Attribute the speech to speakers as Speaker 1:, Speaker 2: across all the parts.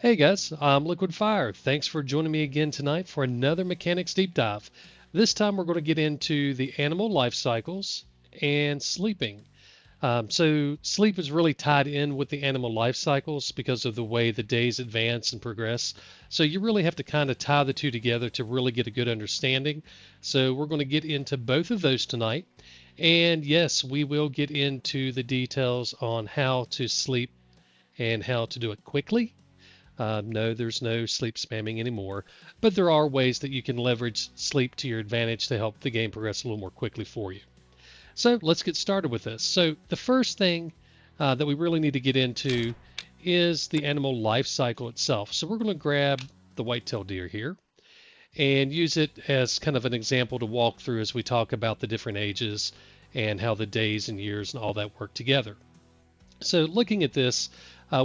Speaker 1: Hey guys, I'm Liquid Fire. Thanks for joining me again tonight for another mechanics deep dive. This time we're going to get into the animal life cycles and sleeping. So sleep is really tied in with the animal life cycles because of the way the days advance and progress. So you really have to kind of tie the two together to really get a good understanding. So we're going to get into both of those tonight. And yes, we will get into the details on how to sleep and how to do it quickly. No, there's no sleep spamming anymore, but there are ways that you can leverage sleep to your advantage to help the game progress a little more quickly for you. So let's get started with this. So the first thing that we really need to get into is the animal life cycle itself. So we're going to grab the white-tailed deer here and use it as kind of an example to walk through as we talk about the different ages and how the days and years and all that work together. So looking at this,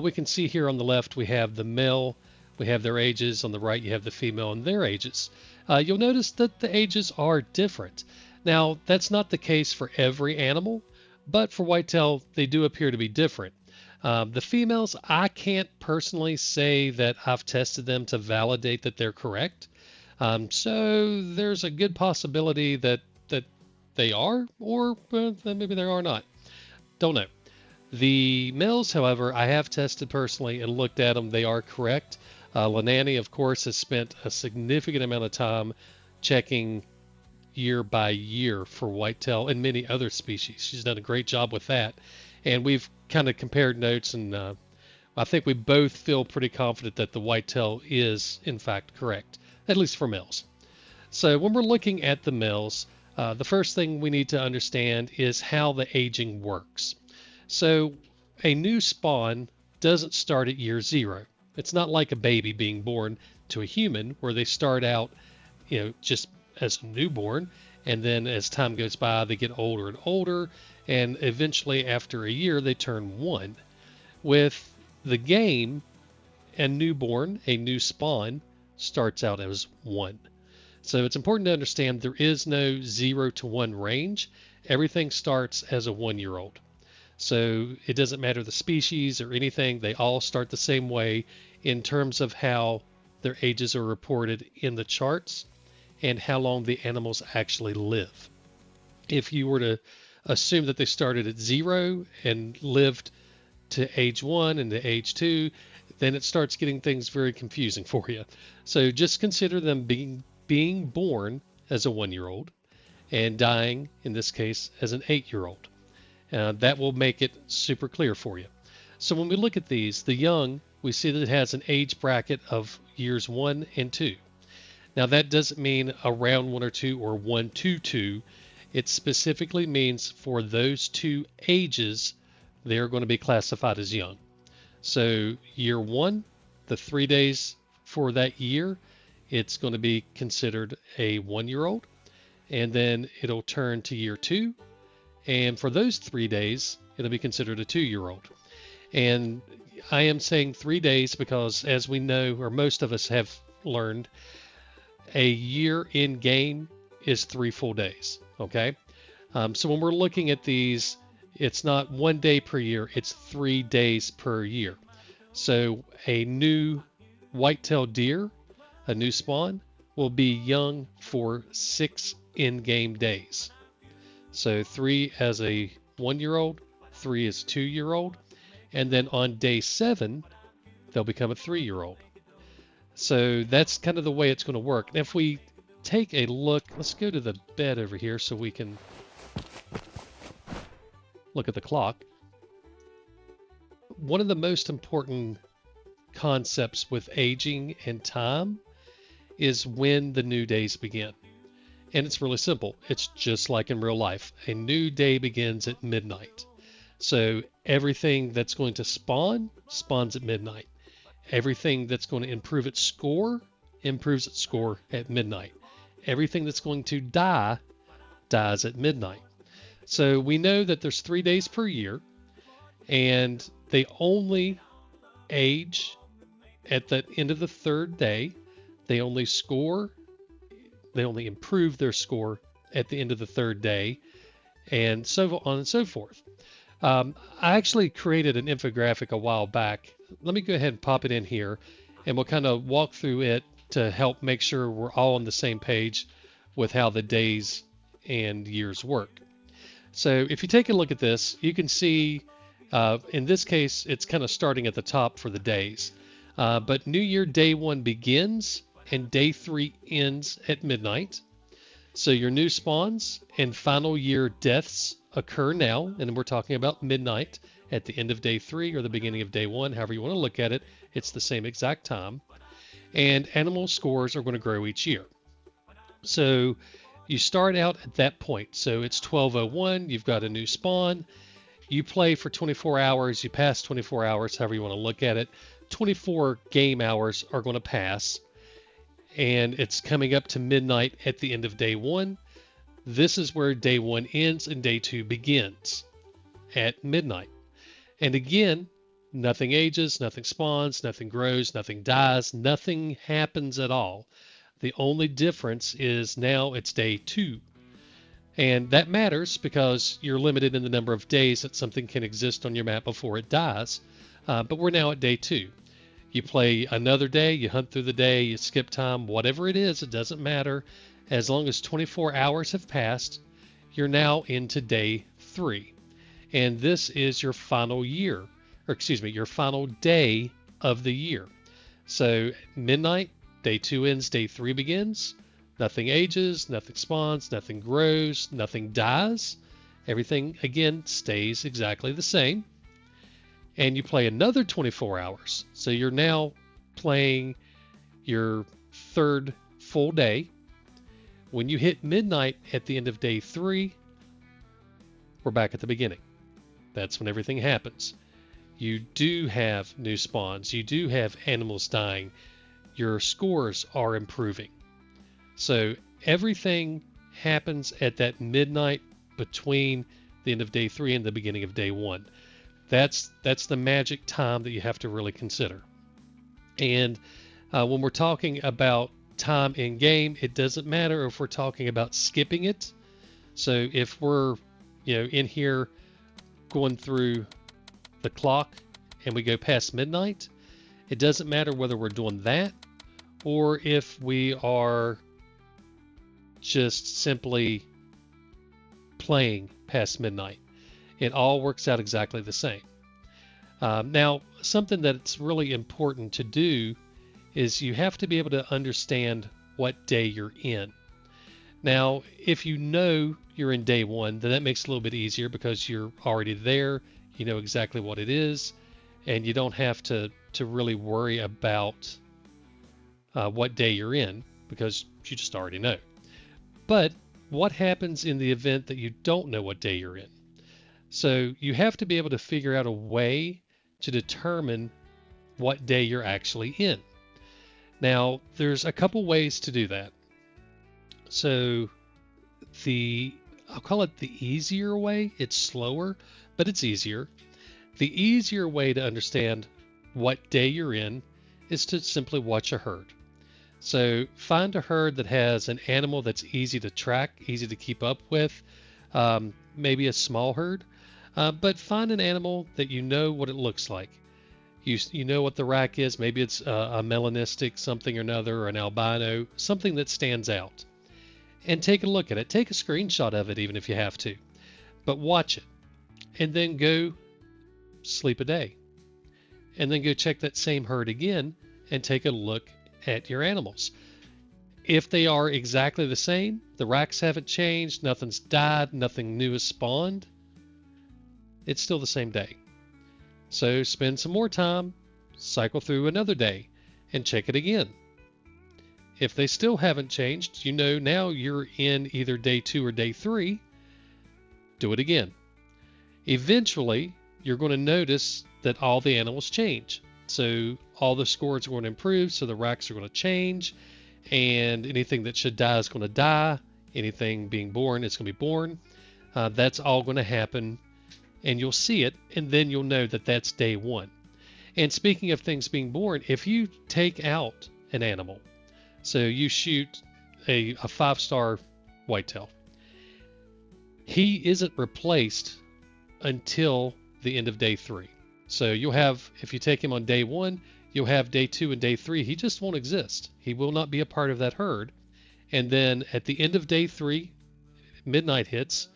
Speaker 1: we can see here on the left we have the male, we have their ages. On the right, you have the female and their ages. You'll notice that the ages are different. Now, that's not the case for every animal, but for whitetail, they do appear to be different. The females, I can't personally say that I've tested them to validate that they're correct. So there's a good possibility that they are, or maybe they are not. Don't know. The males, however, I have tested personally and looked at them. They are correct. Lanani, of course, has spent a significant amount of time checking year by year for whitetail and many other species. She's done a great job with that. And we've kind of compared notes, and I think we both feel pretty confident that the whitetail is, in fact, correct, at least for males. So when we're looking at the males, the first thing we need to understand is how the aging works. So a new spawn doesn't start at year zero. It's not like a baby being born to a human where they start out, just as a newborn, and then as time goes by, they get older and older, and eventually after a year, they turn one. With the game, a newborn, a new spawn, starts out as one. So it's important to understand there is no 0 to 1 range. Everything starts as a 1 year old. So it doesn't matter the species or anything, they all start the same way in terms of how their ages are reported in the charts and how long the animals actually live. If you were to assume that they started at 0 and lived to age 1 and to age 2, then it starts getting things very confusing for you. So just consider them being born as a 1 year old and dying, in this case, as an 8 year old. That will make it super clear for you. So when we look at these, the young, we see that it has an age bracket of years 1 and 2. Now that doesn't mean around 1 or 2 or 1 to 2. It specifically means for those two ages, they're going to be classified as young. So year 1, the 3 days for that year, it's going to be considered a 1 year old. And then it'll turn to year 2, and for those 3 days, it'll be considered a 2 year old. And I am saying 3 days because, as we know, or most of us have learned, a year in game is 3 full days. Okay. So when we're looking at these, it's not 1 day per year, it's 3 days per year. So a new white-tailed deer, a new spawn, will be young for 6 in-game days. So 3 as a 1 year old, 3 as 2 year old, and then on day 7, they'll become a 3 year old. So that's kind of the way it's going to work. And if we take a look, let's go to the bed over here so we can look at the clock. One of the most important concepts with aging and time is when the new days begin. And it's really simple. It's just like in real life. A new day begins at midnight. So everything that's going to spawn spawns at midnight. Everything that's going to improve its score improves its score at midnight. Everything that's going to die dies at midnight. So we know that there's 3 days per year, and they only age at the end of the third day. They only score, they only improve their score at the end of the third day, and so on and so forth. I actually created an infographic a while back. Let me go ahead and pop it in here, and we'll kind of walk through it to help make sure we're all on the same page with how the days and years work. So if you take a look at this, you can see in this case, it's kind of starting at the top for the days. But New Year day one begins and day three ends at midnight. So your new spawns and final year deaths occur now, and we're talking about midnight at the end of day three or the beginning of day one, however you want to look at it. It's the same exact time. And animal scores are going to grow each year. So you start out at that point. So it's 12:01, you've got a new spawn. You play for 24 hours, you pass 24 hours, however you want to look at it. 24 game hours are going to pass, and it's coming up to midnight at the end of day one. This is where day one ends and day two begins at midnight. And again, nothing ages, nothing spawns, nothing grows, nothing dies, nothing happens at all. The only difference is now it's day two. And that matters because you're limited in the number of days that something can exist on your map before it dies. But we're now at day two. You play another day, you hunt through the day, you skip time, whatever it is, it doesn't matter. As long as 24 hours have passed, you're now into day three. And this is your final year, or excuse me, your final day of the year. So midnight, day two ends, day three begins. Nothing ages, nothing spawns, nothing grows, nothing dies. Everything, again, stays exactly the same. And you play another 24 hours. So you're now playing your third full day. When you hit midnight at the end of day three, we're back at the beginning. That's when everything happens. You do have new spawns. You do have animals dying. Your scores are improving. So everything happens at that midnight between the end of day three and the beginning of day one. That's the magic time that you have to really consider. And when we're talking about time in game, it doesn't matter if we're talking about skipping it. So if we're in here going through the clock and we go past midnight, it doesn't matter whether we're doing that or if we are just simply playing past midnight. It all works out exactly the same. Now, something that's really important to do is you have to be able to understand what day you're in. Now, if you know you're in day one, then that makes it a little bit easier because you're already there. You know exactly what it is, and you don't have to really worry about what day you're in because you just already know. But what happens in the event that you don't know what day you're in? So you have to be able to figure out a way to determine what day you're actually in. Now, there's a couple ways to do that. So I'll call it the easier way. It's slower, but it's easier. The easier way to understand what day you're in is to simply watch a herd. So find a herd that has an animal that's easy to track, easy to keep up with, maybe a small herd, but find an animal that you know what it looks like. You know what the rack is. Maybe it's a melanistic something or another, or an albino, something that stands out. And take a look at it. Take a screenshot of it even if you have to. But watch it. And then go sleep a day. And then go check that same herd again and take a look at your animals. If they are exactly the same, the racks haven't changed, nothing's died, nothing new has spawned, it's still the same day. So spend some more time, cycle through another day, and check it again. If they still haven't changed, you know now you're in either day two or day three, do it again. Eventually, you're going to notice that all the animals change. So all the scores are going to improve, so the racks are going to change, and anything that should die is going to die. Anything being born is going to be born. That's all going to happen, and you'll see it, and then you'll know that that's day one. And speaking of things being born, if you take out an animal, so you shoot a 5-star whitetail, he isn't replaced until the end of day three. So you'll have, if you take him on day one, You'll have day 2 and day 3. He just won't exist. He will not be a part of that herd. And then at the end of day 3, midnight hits.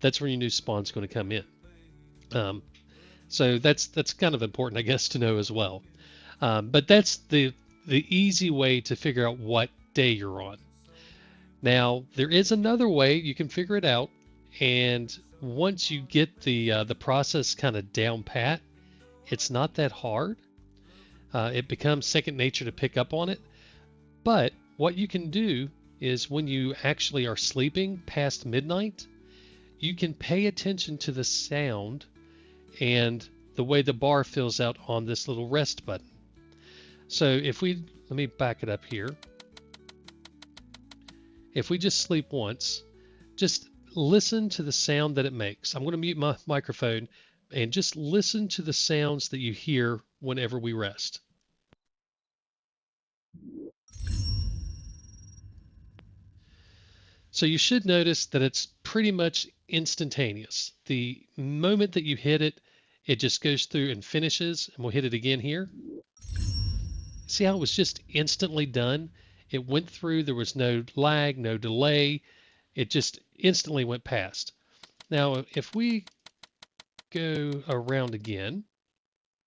Speaker 1: That's when your new spawn's going to come in. Um, so that's kind of important, I guess, to know as well. But that's the easy way to figure out what day you're on. Now, there is another way you can figure it out, and once you get the process kind of down pat, it's not that hard. It becomes second nature to pick up on it. But what you can do is when you actually are sleeping past midnight, you can pay attention to the sound and the way the bar fills out on this little rest button. So let me back it up here. If we just sleep once, just listen to the sound that it makes. I'm going to mute my microphone and just listen to the sounds that you hear whenever we rest. So you should notice that it's pretty much instantaneous. The moment that you hit it, it just goes through and finishes, and we'll hit it again here. See how it was just instantly done? It went through, there was no lag, no delay. It just instantly went past. Now, if we go around again,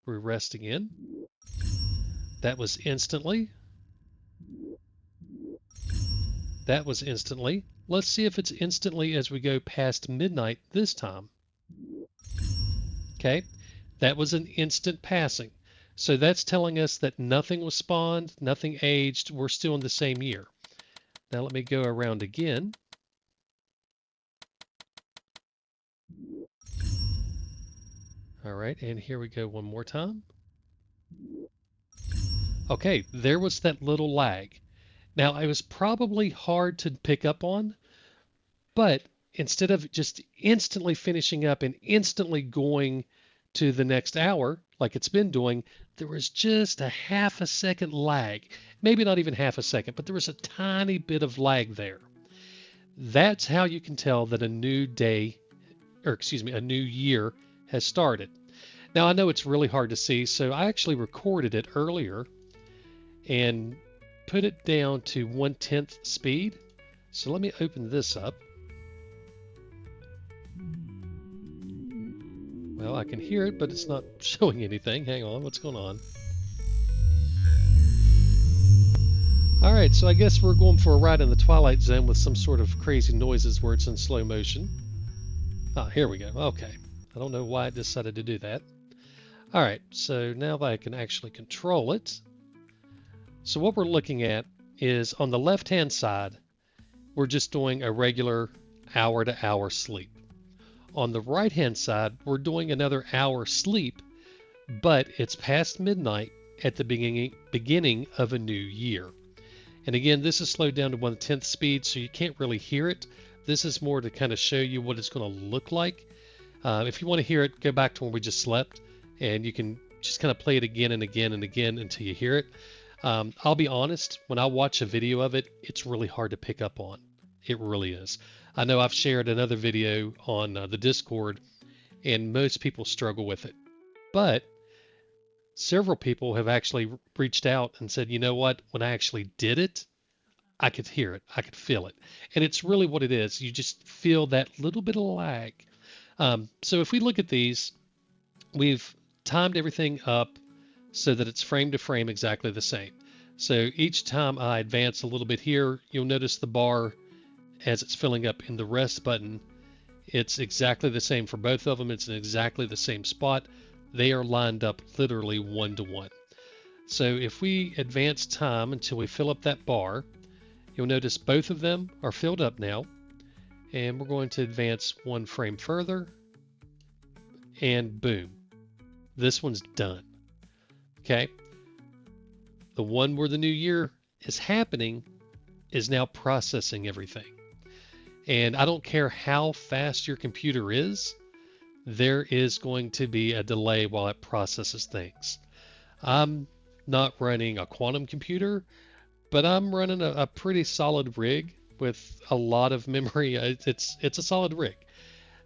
Speaker 1: we rest again. That was instantly. That was instantly. Let's see if it's instantly as we go past midnight this time. Okay, that was an instant passing. So that's telling us that nothing was spawned, nothing aged, we're still in the same year. Now let me go around again. All right, and here we go one more time. Okay, there was that little lag. Now, it was probably hard to pick up on, but instead of just instantly finishing up and instantly going to the next hour, like it's been doing, there was just a half a second lag. Maybe not even half a second, but there was a tiny bit of lag there. That's how you can tell that a new day, or excuse me, a new year has started. Now, I know it's really hard to see, so I actually recorded it earlier and put it down to 1/10 speed. So let me open this up. Well, I can hear it, but it's not showing anything. Hang on, what's going on? All right, so I guess we're going for a ride in the Twilight Zone with some sort of crazy noises where it's in slow motion. Ah, here we go. Okay. I don't know why it decided to do that. All right, so now that I can actually control it. So what we're looking at is on the left-hand side, we're just doing a regular hour-to-hour sleep. On the right-hand side, we're doing another hour sleep, but it's past midnight at the beginning of a new year. And again, this is slowed down to 1/10 speed, so you can't really hear it. This is more to kind of show you what it's going to look like. If you want to hear it, go back to when we just slept, and you can just kind of play it again and again and again until you hear it. I'll be honest, when I watch a video of it, it's really hard to pick up on. It really is. I know I've shared another video on the Discord, and most people struggle with it. But several people have actually reached out and said, you know what, when I actually did it, I could hear it, I could feel it. And it's really what it is. You just feel that little bit of lag. So if we look at these, we've timed everything up so that it's frame to frame exactly the same. So each time I advance a little bit here, you'll notice the bar as it's filling up in the rest button. It's exactly the same for both of them. It's in exactly the same spot. They are lined up literally 1-to-1. So if we advance time until we fill up that bar, you'll notice both of them are filled up now. And we're going to advance one frame further. And boom, this one's done. Okay. The one where the new year is happening is now processing everything. And I don't care how fast your computer is, there is going to be a delay while it processes things. I'm not running a quantum computer, but I'm running a pretty solid rig with a lot of memory. It's a solid rig.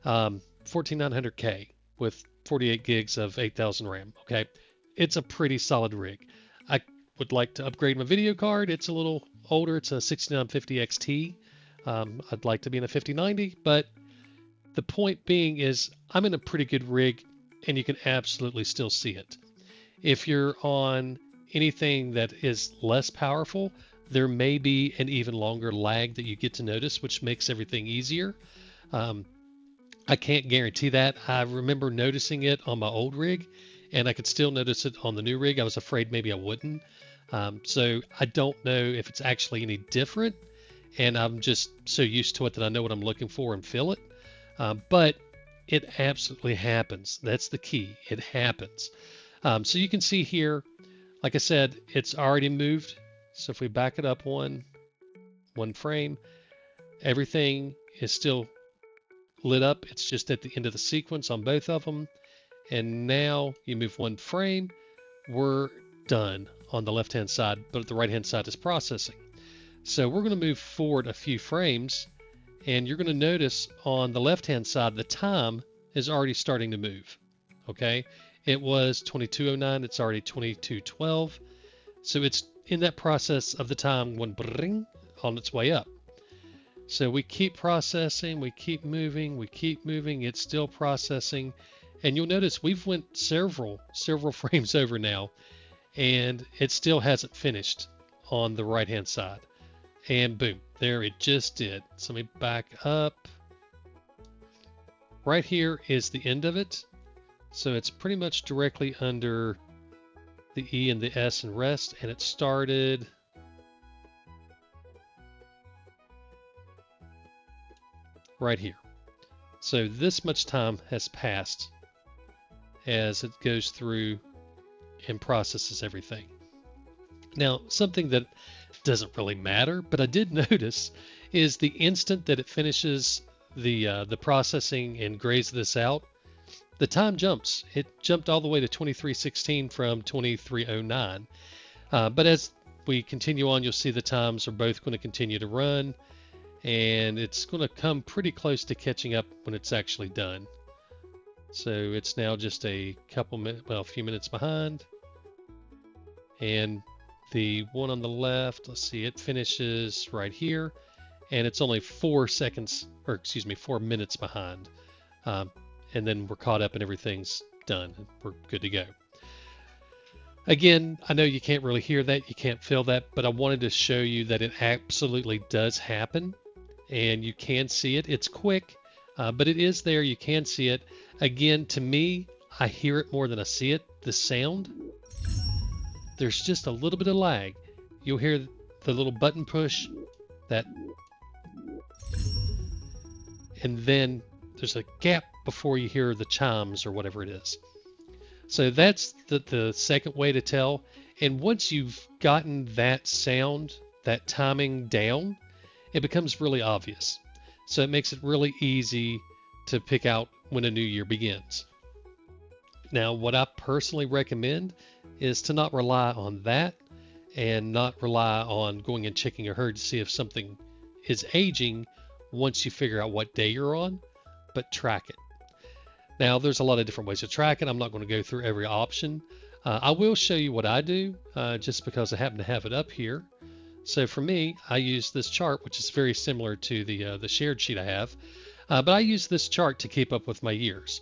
Speaker 1: 14900K with 48 gigs of 8000 RAM. Okay. It's a pretty solid rig. I would like to upgrade my video card. It's a little older. It's a 6950 XT. I'd like to be in a 5090, but the point being is I'm in a pretty good rig and you can absolutely still see it. If you're on anything that is less powerful, there may be an even longer lag that you get to notice, which makes everything easier. Um, I can't guarantee that. I remember noticing it on my old rig, and I could still notice it on the new rig. I was afraid maybe I wouldn't. So I don't know if it's actually any different, and I'm just so used to it that I know what I'm looking for and feel it. But it absolutely happens. That's the key. It happens. So you can see here, like I said, it's already moved. So if we back it up one frame, everything is still lit up. It's just at the end of the sequence on both of them. And now you move one frame, we're done on the left-hand side, but the right-hand side is processing. So we're going to move forward a few frames, and you're going to notice on the left-hand side, the time is already starting to move. Okay, it was 22:09, it's already 22:12. So it's in that process of the time when bring on its way up. So we keep processing, we keep moving, it's still processing. And you'll notice we've went several frames over now, and it still hasn't finished on the right hand side. And boom, there it just did. So let me back up. Right here is the end of it. So it's pretty much directly under the E and the S and rest, and it started right here. So this much time has passed as it goes through and processes everything. Now, something that doesn't really matter, but I did notice, is the instant that it finishes the processing and grays this out, the time jumps. It jumped all the way to 23:16 from 23:09. But as we continue on, you'll see the times are both going to continue to run, and it's going to come pretty close to catching up when it's actually done. So it's now just a couple minutes, well, a few minutes behind. And the one on the left, let's see, it finishes right here, and it's only 4 seconds, or excuse me, 4 minutes behind. And then we're caught up and everything's done. We're good to go. Again, I know you can't really hear that, you can't feel that, but I wanted to show you that it absolutely does happen, and you can see it. It's quick, but it is there. You can see it. Again, to me, I hear it more than I see it. The sound, there's just a little bit of lag. You'll hear the little button push, that, and then there's a gap before you hear the chimes or whatever it is. So that's the second way to tell. And once you've gotten that sound, that timing down, it becomes really obvious. So it makes it really easy to pick out when a new year begins. Now, what I personally recommend is to not rely on that, and not rely on going and checking your herd to see if something is aging once you figure out what day you're on, but track it. Now, there's a lot of different ways to track it. I'm not going to go through every option. I will show you what I do, just because I happen to have it up here. So for me, I use this chart, which is very similar to the shared sheet I have, but I use this chart to keep up with my years.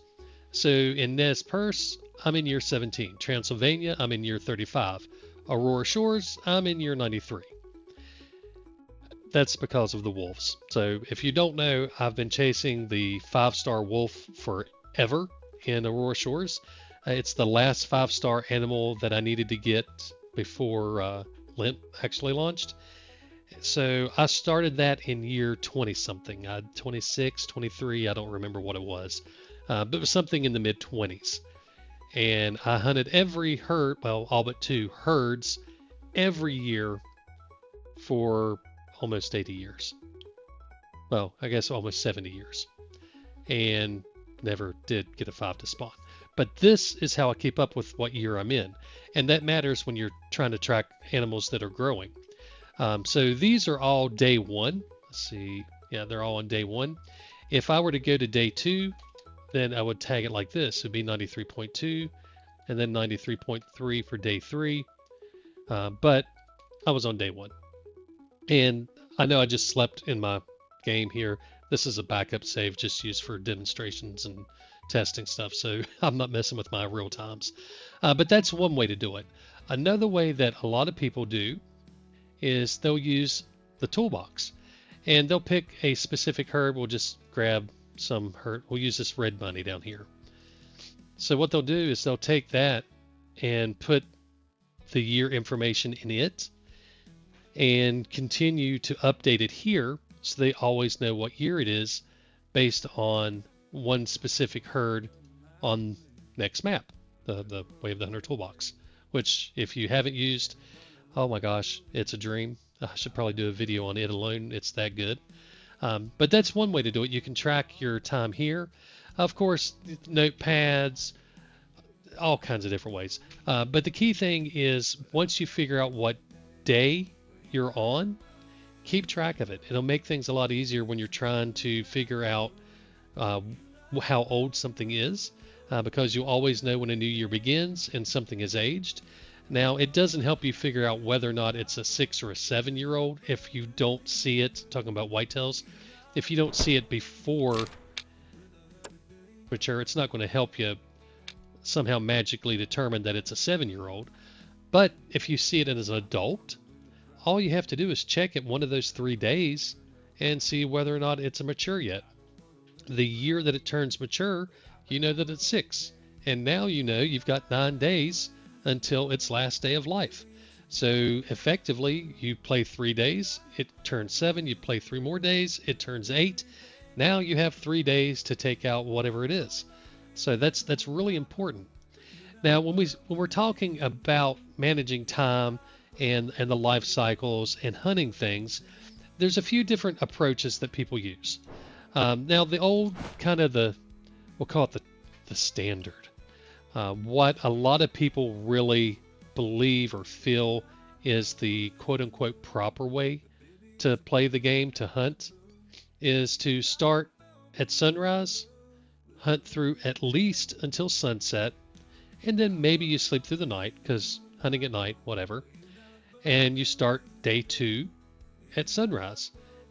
Speaker 1: So in Nez Perce, I'm in year 17. Transylvania, I'm in year 35. Aurora Shores, I'm in year 93. That's because of the wolves. So if you don't know, I've been chasing the 5-star wolf forever in Aurora Shores. It's the last 5-star animal that I needed to get before Lent actually launched. So I started that in year 20 something, 26, 23, I don't remember what it was, but it was something in the mid 20s. And I hunted every herd, well, all but 2 herds every year for almost 80 years. Well, I guess almost 70 years. And never did get a 5 to spawn. But this is how I keep up with what year I'm in. And that matters when you're trying to track animals that are growing. So these are all day 1. Let's see. Yeah, they're all on day 1. If I were to go to day 2, then I would tag it like this. It would be 93.2, and then 93.3 for day 3. but I was on day one. And I know I just slept in my game here. This is a backup save just used for demonstrations and testing stuff, so I'm not messing with my real times. But that's one way to do it. Another way that a lot of people do is they'll use the toolbox and they'll pick a specific herd. We'll just grab some herd. We'll use this red bunny down here. So what they'll do is they'll take that and put the year information in it and continue to update it here so they always know what year it is based on one specific herd on next map, the Way of the Hunter toolbox, which if you haven't used, oh my gosh, it's a dream. I should probably do a video on it alone. It's that good. But that's one way to do it. You can track your time here. Of course, notepads, all kinds of different ways. But the key thing is once you figure out what day you're on, keep track of it. It'll make things a lot easier when you're trying to figure out how old something is, because you always know when a new year begins and something is aged. Now, it doesn't help you figure out whether or not it's a 6 or a 7 year old if you don't see it, talking about whitetails, if you don't see it before mature, it's not going to help you somehow magically determine that it's a 7 year old. But if you see it as an adult, all you have to do is check it one of those 3 days and see whether or not it's a mature yet. The year that it turns mature, you know that it's 6. And now you know you've got 9 days until its last day of life. So effectively, you play 3 days, it turns 7, you play 3 more days, it turns 8. Now you have 3 days to take out whatever it is. So that's really important. Now, when we're talking about managing time and the life cycles and hunting things, there's a few different approaches that people use. Now, the old kind of we'll call it the standard. What a lot of people really believe or feel is the quote-unquote proper way to play the game, to hunt, is to start at sunrise, hunt through at least until sunset, and then maybe you sleep through the night because hunting at night, whatever. And you start day 2 at sunrise,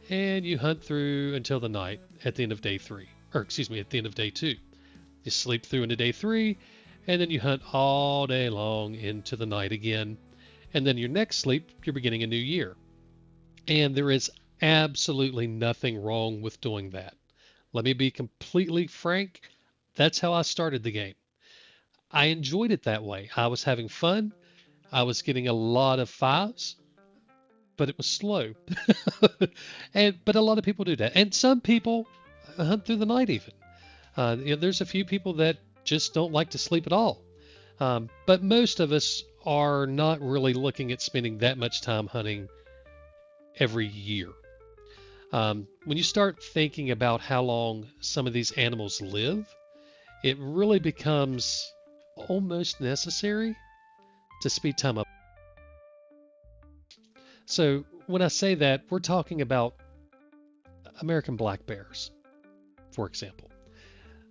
Speaker 1: and you hunt through until the night at the end of day 3, or excuse me, at the end of day 2. You sleep through into day 3, and then you hunt all day long into the night again. And then your next sleep, you're beginning a new year. And there is absolutely nothing wrong with doing that. Let me be completely frank. That's how I started the game. I enjoyed it that way. I was having fun. I was getting a lot of 5s, but it was slow. But a lot of people do that. And some people hunt through the night even. There's a few people that just don't like to sleep at all. But most of us are not really looking at spending that much time hunting every year. When you start thinking about how long some of these animals live, it really becomes almost necessary to speed time up. So when I say that, we're talking about American black bears, for example.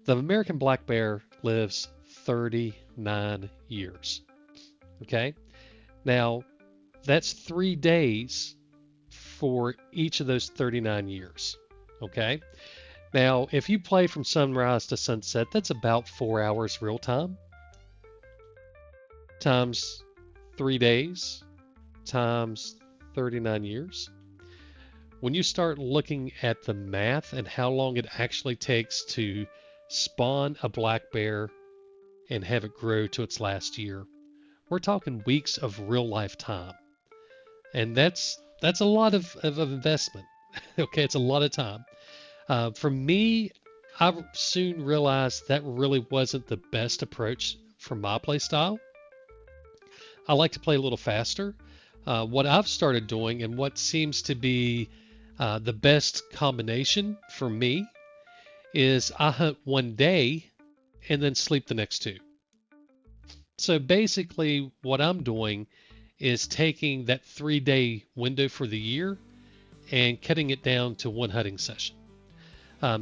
Speaker 1: The American black bear lives 39 years. Okay? Now, that's 3 days for each of those 39 years. Okay? Now, if you play from sunrise to sunset, that's about 4 hours real time times 3 days times 39 years. When you start looking at the math and how long it actually takes to spawn a black bear and have it grow to its last year, we're talking weeks of real life time. And that's a lot of investment. Okay, it's a lot of time. For me, I soon realized that really wasn't the best approach for my play style. I like to play a little faster. What I've started doing and what seems to be the best combination for me is I hunt 1 day and then sleep the next 2. So basically what I'm doing is taking that 3-day window for the year and cutting it down to 1 hunting session.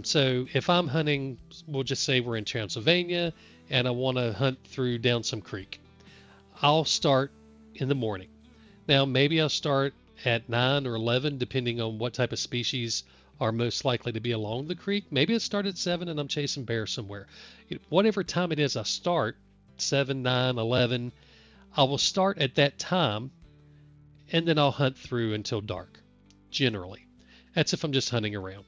Speaker 1: So if I'm hunting, we'll just say we're in Transylvania and I want to hunt through down some creek. I'll start in the morning. Now, maybe I'll start at 9 or 11, depending on what type of species are most likely to be along the creek. Maybe I start at 7 and I'm chasing bear somewhere. Whatever time it is I start, 7, 9, 11, I will start at that time and then I'll hunt through until dark, generally. That's if I'm just hunting around.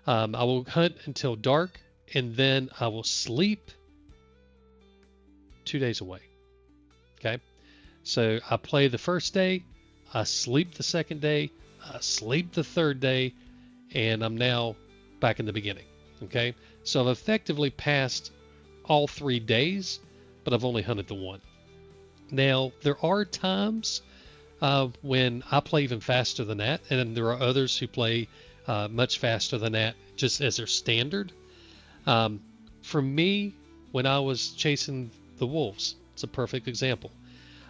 Speaker 1: I will hunt until dark and then I will sleep 2 days away. Okay. So I play the first day, I sleep the second day, I sleep the third day, and I'm now back in the beginning. Okay. So I've effectively passed all 3 days, but I've only hunted the one. Now, there are times when I play even faster than that, and there are others who play much faster than that just as their standard. For me, when I was chasing the wolves, it's a perfect example.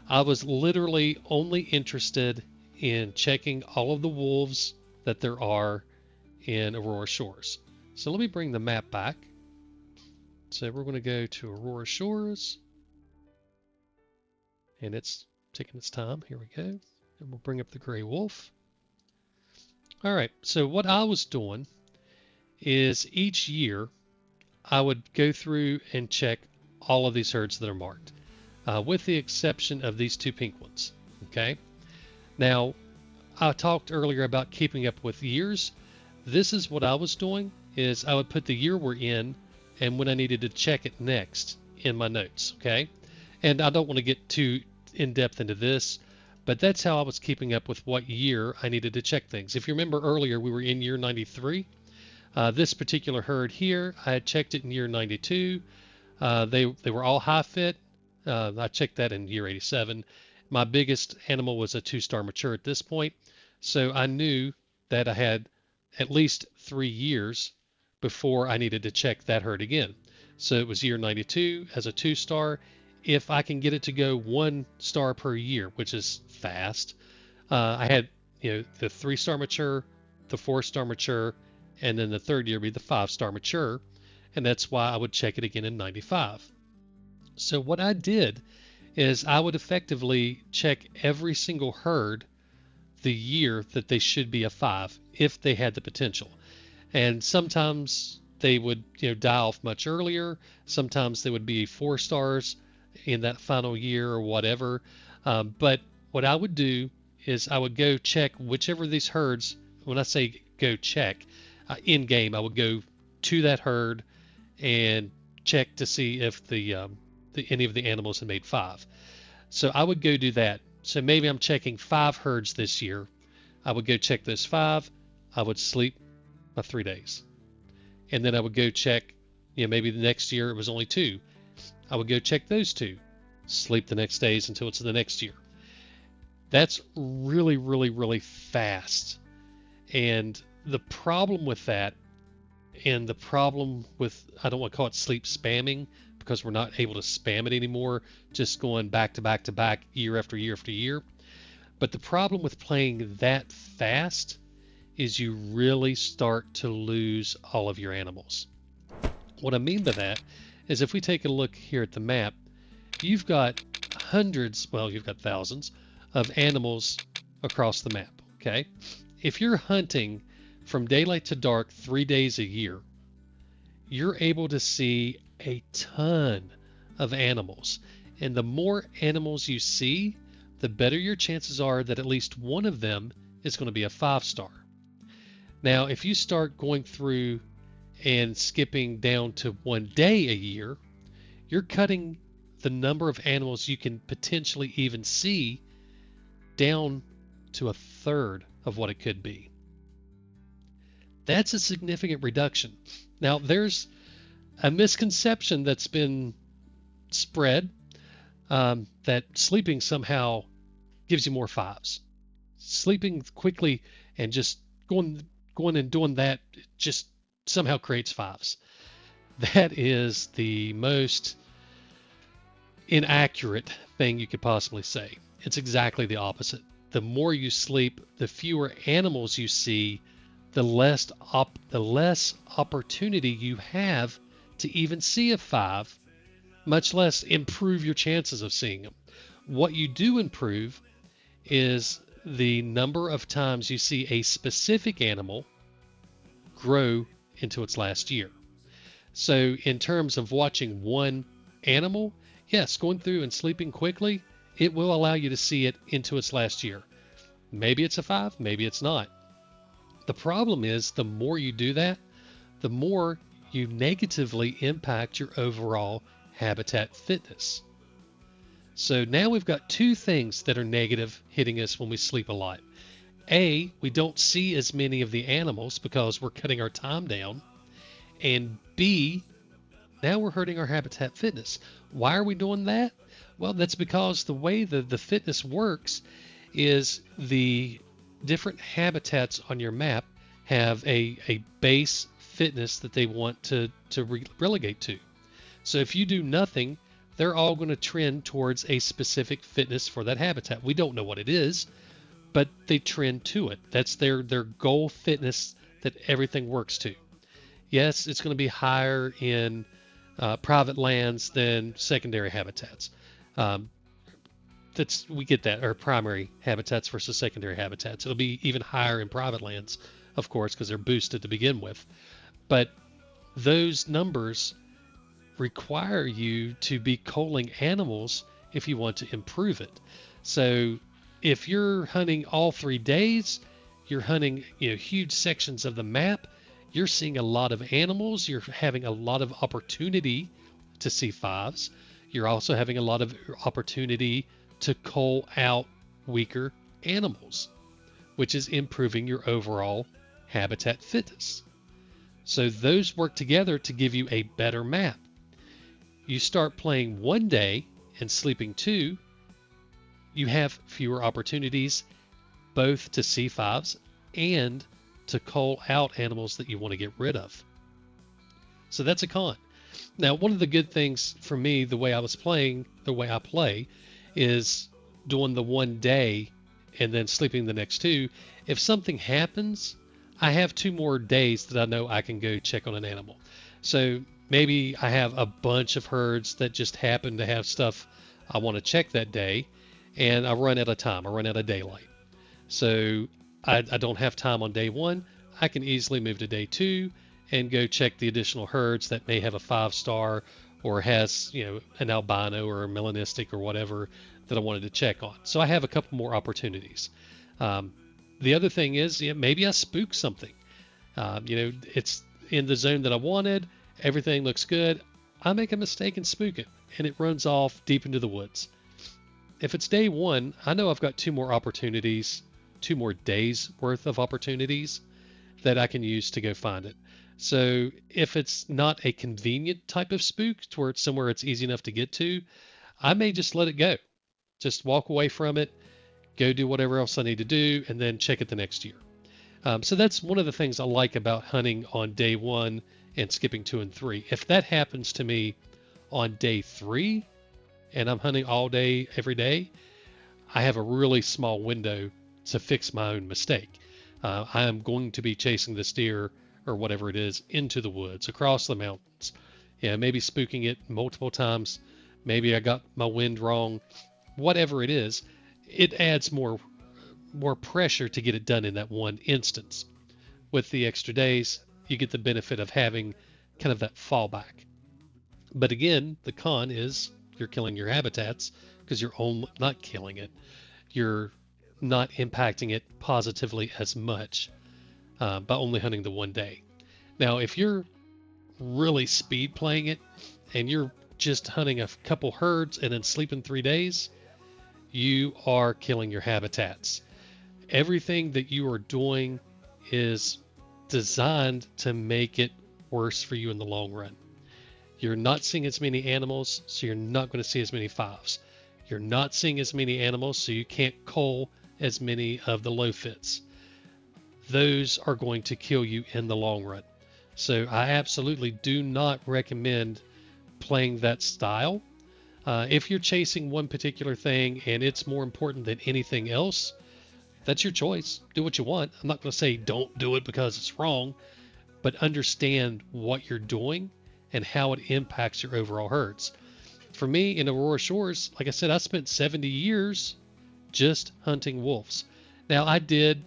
Speaker 1: I was literally only interested in checking all of the wolves that there are in Aurora Shores. So let me bring the map back. So we're going to go to Aurora Shores, and it's taking its time. Here we go. And we'll bring up the gray wolf. All right, so what I was doing is each year I would go through and check all of these herds that are marked, with the exception of these two pink ones. Okay. Now, I talked earlier about keeping up with years. This is what I was doing is I would put the year we're in and when I needed to check it next in my notes. Okay. And I don't want to get too in depth into this, but that's how I was keeping up with what year I needed to check things. If you remember earlier, we were in year 93. This particular herd here, I had checked it in year 92. They were all high fit. I checked that in year 87. My biggest animal was a 2-star mature at this point, so I knew that I had at least 3 years before I needed to check that herd again. So it was year 92 as a 2-star. If I can get it to go 1 star per year, which is fast, I had the 3-star mature, the 4-star mature, and then the third year be the 5-star mature, and that's why I would check it again in 95. So what I did is I would effectively check every single herd the year that they should be a 5 if they had the potential. And sometimes they would die off much earlier. Sometimes they would be 4 stars in that final year or whatever. But what I would do is I would go check whichever of these herds. When I say go check, in game, I would go to that herd and check to see if any of the animals had made 5. So I would go do that. So maybe I'm checking 5 herds this year. I would go check those 5. I would sleep my 3 days. And then I would go check, maybe the next year it was only 2. I would go check those 2. Sleep the next days until it's the next year. That's really, really, really fast. And the problem with that, and the problem with, I don't want to call it sleep spamming because we're not able to spam it anymore, just going back to back to back year after year after year. But the problem with playing that fast is you really start to lose all of your animals. What I mean by that is if we take a look here at the map, you've got you've got thousands of animals across the map, okay? If you're hunting from daylight to dark 3 days a year, you're able to see a ton of animals. And the more animals you see, the better your chances are that at least one of them is going to be a 5-star. Now, if you start going through and skipping down to 1 day a year, you're cutting the number of animals you can potentially even see down to a third of what it could be. That's a significant reduction. Now, there's a misconception that's been spread that sleeping somehow gives you more 5s. Sleeping quickly and just going and doing that just somehow creates 5s. That is the most inaccurate thing you could possibly say. It's exactly the opposite. The more you sleep, the fewer animals you see, the less opportunity you have to even see a 5, much less improve your chances of seeing them. What you do improve is the number of times you see a specific animal grow into its last year. So, in terms of watching one animal, yes, going through and sleeping quickly, it will allow you to see it into its last year. Maybe it's a 5, maybe it's not. The problem is the more you do that, the more you negatively impact your overall habitat fitness. So now we've got two things that are negative hitting us when we sleep a lot. A, we don't see as many of the animals because we're cutting our time down. And B, now we're hurting our habitat fitness. Why are we doing that? Well, that's because the way the fitness works is the different habitats on your map have a base fitness that they want to relegate to. So if you do nothing, they're all going to trend towards a specific fitness for that habitat. We don't know what it is, but they trend to it. That's their goal fitness that everything works to. Yes, it's going to be higher in private lands than secondary habitats. Um, we get that, or primary habitats versus secondary habitats. It'll be even higher in private lands, of course, because they're boosted to begin with. But those numbers require you to be culling animals if you want to improve it. So if you're hunting all 3 days, you're hunting huge sections of the map, you're seeing a lot of animals, you're having a lot of opportunity to see fives. You're also having a lot of opportunity to cull out weaker animals, which is improving your overall habitat fitness. So those work together to give you a better map. You start playing 1 day and sleeping 2, you have fewer opportunities both to see fives and to cull out animals that you want to get rid of. So that's a con. Now, one of the good things for me, the way I play, is doing the 1 day and then sleeping the next 2. If something happens, I have 2 more days that I know I can go check on an animal. So maybe I have a bunch of herds that just happen to have stuff I want to check that day, and I run out of time. I run out of daylight. So I don't have time on day 1. I can easily move to day 2 and go check the additional herds that may have a 5-star or has, an albino or a melanistic or whatever that I wanted to check on. So I have a couple more opportunities. The other thing is, maybe I spook something. It's in the zone that I wanted. Everything looks good. I make a mistake and spook it, and it runs off deep into the woods. If it's day 1, I know I've got 2 more opportunities, 2 more days worth of opportunities that I can use to go find it. So if it's not a convenient type of spook to where it's somewhere it's easy enough to get to, I may just let it go. Just walk away from it, go do whatever else I need to do, and then check it the next year. So that's one of the things I like about hunting on day 1 and skipping 2 and 3. If that happens to me on day 3 and I'm hunting all day, every day, I have a really small window to fix my own mistake. I am going to be chasing this deer or whatever it is into the woods, across the mountains. Maybe spooking it multiple times. Maybe I got my wind wrong. Whatever it is, it adds more pressure to get it done in that one instance. With the extra days, you get the benefit of having kind of that fallback. But again, the con is you're killing your habitats because you're not killing it. You're not impacting it positively as much by only hunting the 1 day. Now, if you're really speed playing it and you're just hunting a couple herds and then sleeping 3 days, you are killing your habitats. Everything that you are doing is designed to make it worse for you in the long run. You're not seeing as many animals, so you're not going to see as many fives. You're not seeing as many animals, so you can't cull as many of the low fits. Those are going to kill you in the long run. So I absolutely do not recommend playing that style. If you're chasing one particular thing and it's more important than anything else, that's your choice. Do what you want. I'm not going to say don't do it because it's wrong, but understand what you're doing and how it impacts your overall herds. For me in Aurora Shores, like I said, I spent 70 years just hunting wolves. Now, I did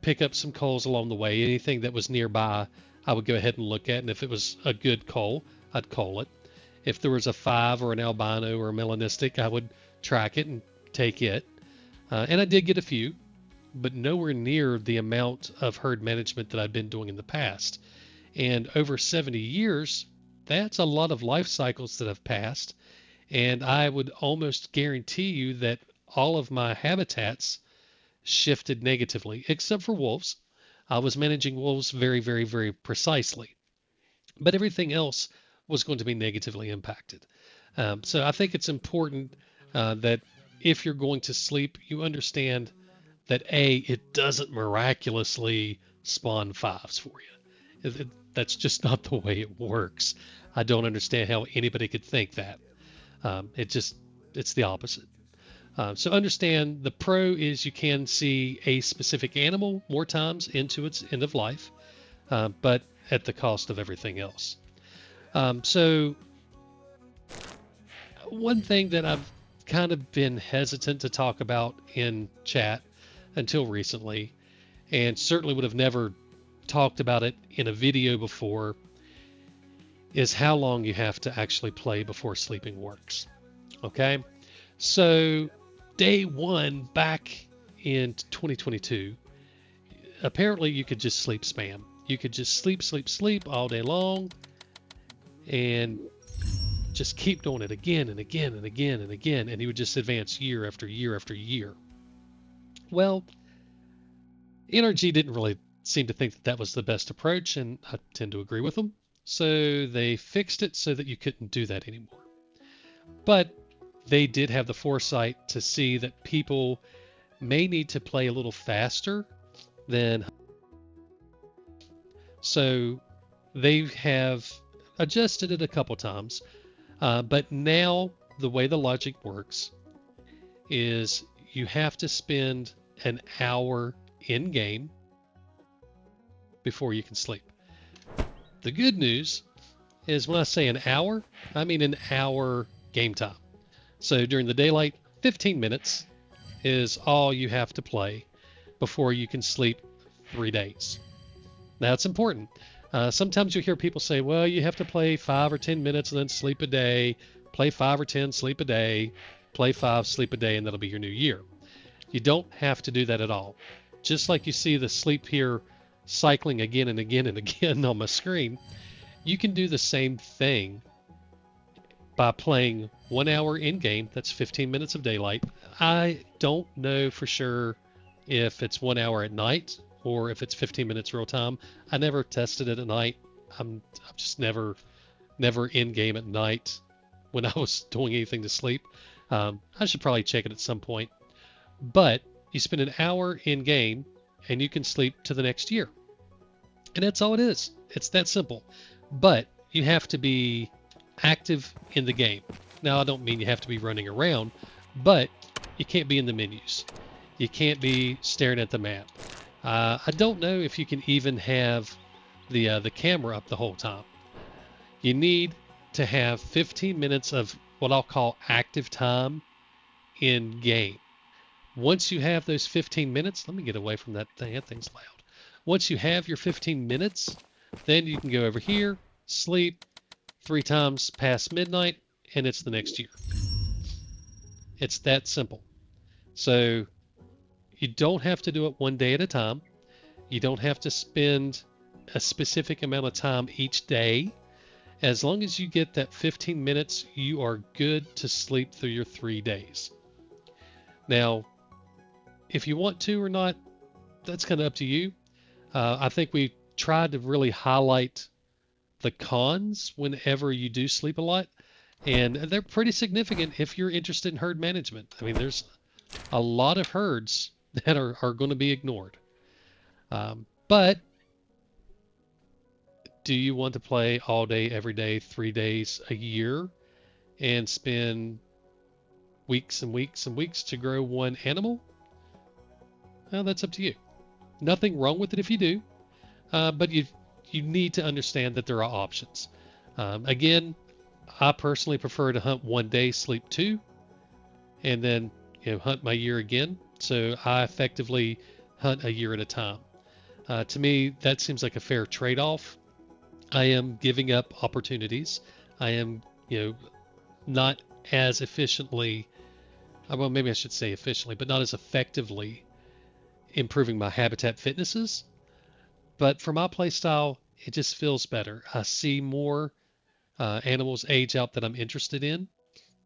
Speaker 1: pick up some culls along the way. Anything that was nearby, I would go ahead and look at, and if it was a good cull, I'd cull it. If there was a 5 or an albino or a melanistic, I would track it and take it. And I did get a few, but nowhere near the amount of herd management that I've been doing in the past. And over 70 years, that's a lot of life cycles that have passed. And I would almost guarantee you that all of my habitats shifted negatively, except for wolves. I was managing wolves very, very, very precisely, but everything else was going to be negatively impacted. So I think it's important that if you're going to sleep, you understand that it doesn't miraculously spawn fives for you. That's just not the way it works. I don't understand how anybody could think that. It's the opposite. So understand the pro is you can see a specific animal more times into its end of life, but at the cost of everything else. So one thing that I've kind of been hesitant to talk about in chat until recently, and certainly would have never talked about it in a video before, is how long you have to actually play before sleeping works. Okay, so day one back in 2022, apparently you could just sleep spam. You could just sleep, sleep, sleep all day long and just keep doing it again and again and again and again, and you would just advance year after year after year. Well, NRG didn't really seem to think that that was the best approach, and I tend to agree with them. So they fixed it so that you couldn't do that anymore. But they did have the foresight to see that people may need to play a little faster than. So they have adjusted it a couple times. But now the way the logic works is you have to spend an hour in game before you can sleep. The good news is when I say an hour, I mean an hour game time. So during the daylight, 15 minutes is all you have to play before you can sleep 3 days. Now, it's important. Sometimes you hear people say, well, you have to play 5 or 10 minutes and then sleep a day, play 5 or 10, sleep a day, play 5, sleep a day, and that'll be your new year. You don't have to do that at all. Just like you see the sleep here cycling again and again and again on my screen, you can do the same thing by playing 1 hour in game. That's 15 minutes of daylight. I don't know for sure if it's 1 hour at night or if it's 15 minutes real time. I never tested it at night. I'm just never in game at night when I was doing anything to sleep. I should probably check it at some point. But you spend an hour in game and you can sleep to the next year. And that's all it is. It's that simple. But you have to be active in the game. Now, I don't mean you have to be running around, but you can't be in the menus. You can't be staring at the map. I don't know if you can even have the camera up the whole time. You need to have 15 minutes of what I'll call active time in game. Once you have those 15 minutes, let me get away from that thing. That thing's loud. Once you have your 15 minutes, then you can go over here, sleep 3 times past midnight, and it's the next year. It's that simple. So you don't have to do it one day at a time. You don't have to spend a specific amount of time each day. As long as you get that 15 minutes, you are good to sleep through your 3 days. Now, if you want to or not, that's kind of up to you. I think we tried to really highlight the cons whenever you do sleep a lot, and they're pretty significant if you're interested in herd management. I mean, there's a lot of herds that are going to be ignored. But do you want to play all day, every day, 3 days a year, and spend weeks and weeks and weeks to grow one animal? Well, that's up to you. Nothing wrong with it if you do, but you need to understand that there are options. Again, I personally prefer to hunt 1 day, sleep 2, and then hunt my year again. So I effectively hunt a year at a time. To me, that seems like a fair trade-off. I am giving up opportunities. I am, not as efficiently, well, maybe I should say efficiently, but not as effectively improving my habitat fitnesses. But for my play style, it just feels better. I see more animals age out that I'm interested in.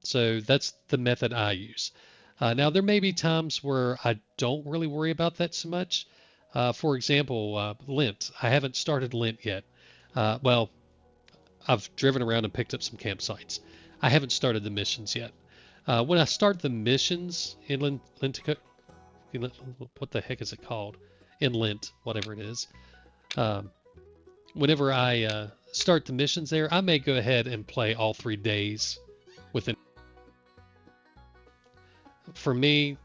Speaker 1: So that's the method I use. Now, there may be times where I don't really worry about that so much. For example, Lent. I haven't started Lent yet. Well, I've driven around and picked up some campsites. I haven't started the missions yet. When I start the missions in Lentico, what the heck is it called? In Lent, whatever it is. Um, Whenever I start the missions there, I may go ahead and play all 3 days within. For me,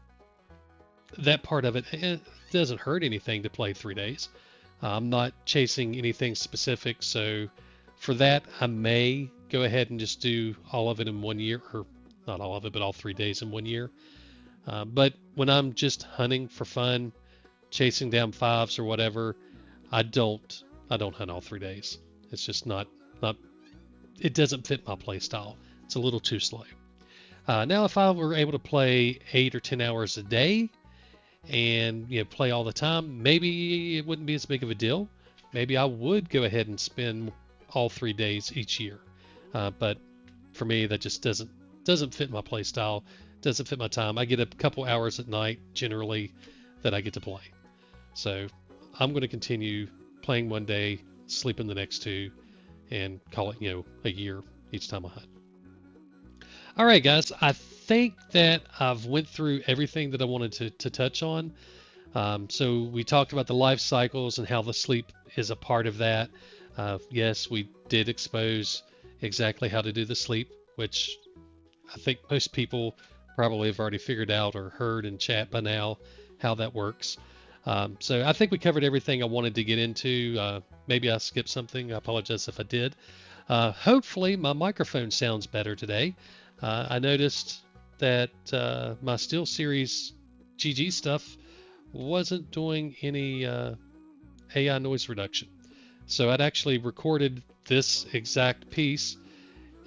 Speaker 1: that part of it doesn't hurt anything to play 3 days. I'm not chasing anything specific, so for that, I may go ahead and just do all of it in 1 year, or not all of it, but all 3 days in 1 year. But when I'm just hunting for fun, chasing down fives or whatever, I don't I don't hunt all 3 days. It's just not it doesn't fit my play style. It's a little too slow. Now, if I were able to play 8 or 10 hours a day and play all the time, maybe it wouldn't be as big of a deal. Maybe I would go ahead and spend all 3 days each year. But for me, that just doesn't fit my play style. Doesn't fit my time. I get a couple hours at night generally that I get to play. So I'm going to continue playing one day, sleeping the next two, and call it a year each time I hunt. All right, guys. I think that I've went through everything that I wanted to touch on. So we talked about the life cycles and how the sleep is a part of that. Yes, we did expose exactly how to do the sleep, which I think most people probably have already figured out or heard in chat by now how that works. So I think we covered everything I wanted to get into. Maybe I skipped something. I apologize if I did. Hopefully my microphone sounds better today. I noticed that my SteelSeries GG stuff wasn't doing any AI noise reduction. So I'd actually recorded this exact piece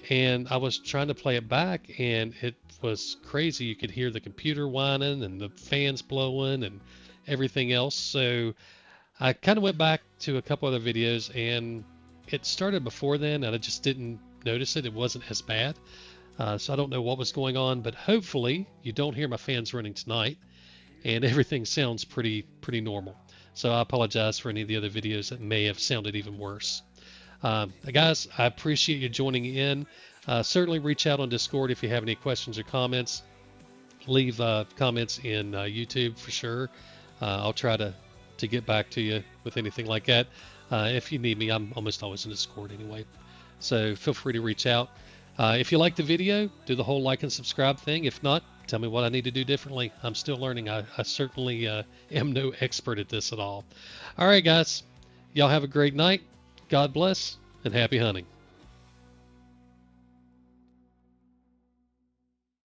Speaker 1: and I was trying to play it back and it was crazy. You could hear the computer whining and the fans blowing and everything else. So I kind of went back to a couple other videos and it started before then and I just didn't notice it. It wasn't as bad. So I don't know what was going on, but hopefully you don't hear my fans running tonight and everything sounds pretty normal. So I apologize for any of the other videos that may have sounded even worse. Guys, I appreciate you joining in. Certainly reach out on Discord if you have any questions or comments. Leave comments in YouTube for sure. I'll try to get back to you with anything like that. If you need me, I'm almost always in Discord anyway. So feel free to reach out. If you like the video, do the whole like and subscribe thing. If not, tell me what I need to do differently. I'm still learning. I certainly am no expert at this at all. All right, guys. Y'all have a great night. God bless and happy hunting.